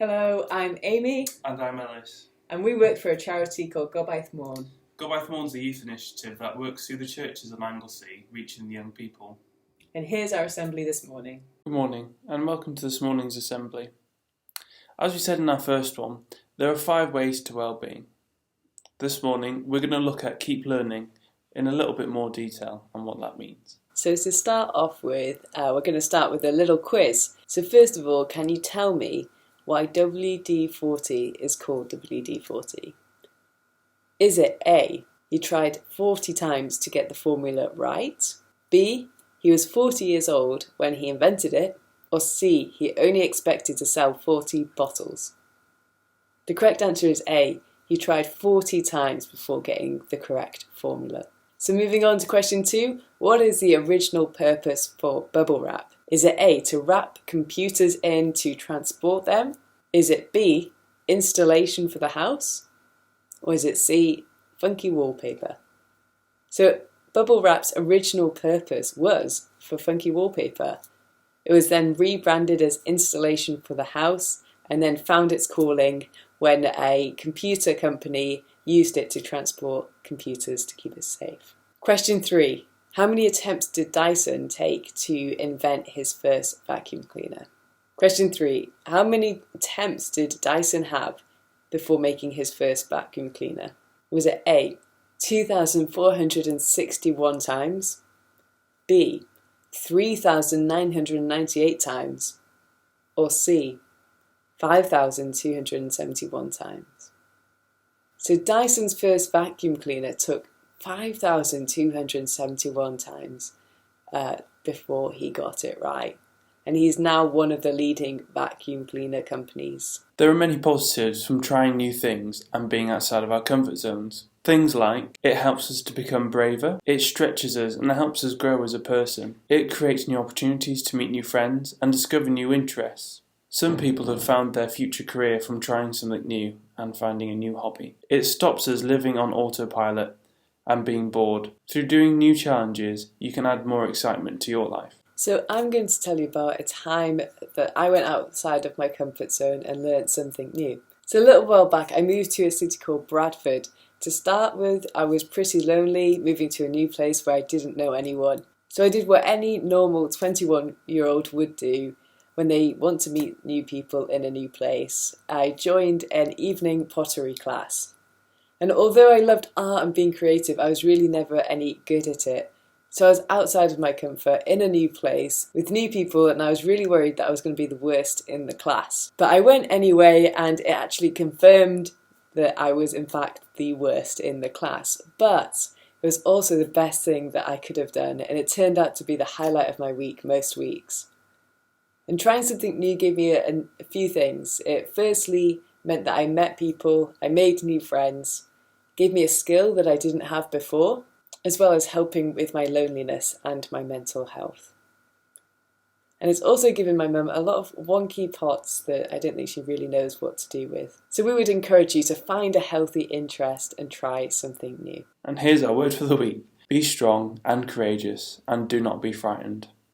Hello, I'm Amy, And I'm Ellis. and we work for a charity called Gobaith Morn. Gobaith Morn's a youth initiative that works through the churches of Anglesey, reaching the young people. And here's our assembly this morning. Good morning, and welcome to this morning's assembly. As we said in our first one, there are 5 ways to well-being. This morning, we're going to look at keep learning in a little bit more detail and what that means. So to start off with, we're going to start with a little quiz. So first of all, can you tell me why WD-40 is called WD-40? Is it A, he tried 40 times to get the formula right? B, he was 40 years old when he invented it? Or C, he only expected to sell 40 bottles? The correct answer is A, he tried 40 times before getting the correct formula. So moving on to question 2, what is the original purpose for bubble wrap? Is it A, to wrap computers in to transport them? Is it B, installation for the house? Or is it C, funky wallpaper? So bubble wrap's original purpose was for funky wallpaper. It was then rebranded as installation for the house and then found its calling when a computer company used it to transport computers to keep us safe. Question 3. How many attempts did Dyson take to invent his first vacuum cleaner? Question 3. How many attempts did Dyson have before making his first vacuum cleaner? Was it A, 2,461 times? B, 3,998 times? Or C, 5,271 times? So Dyson's first vacuum cleaner took 5,271 times before he got it right. And he is now one of the leading vacuum cleaner companies. There are many positives from trying new things and being outside of our comfort zones. Things like, it helps us to become braver, it stretches us and helps us grow as a person. It creates new opportunities to meet new friends and discover new interests. Some people have found their future career from trying something new and finding a new hobby. It stops us living on autopilot and being bored. Through doing new challenges, you can add more excitement to your life. So I'm going to tell you about a time that I went outside of my comfort zone and learned something new. So a little while back, I moved to a city called Bradford. To start with, I was pretty lonely, moving to a new place where I didn't know anyone. So I did what any normal 21-year-old would do when they want to meet new people in a new place. I joined an evening pottery class. And although I loved art and being creative, I was really never any good at it. So I was outside of my comfort, in a new place, with new people, and I was really worried that I was going to be the worst in the class. But I went anyway, and it actually confirmed that I was in fact the worst in the class. But it was also the best thing that I could have done, and it turned out to be the highlight of my week most weeks. And trying something new gave me a few things. It firstly meant that I met people, I made new friends, gave me a skill that I didn't have before, as well as helping with my loneliness and my mental health. And it's also given my mum a lot of wonky pots that I don't think she really knows what to do with. So we would encourage you to find a healthy interest and try something new. And here's our word for the week. Be strong and courageous and do not be frightened.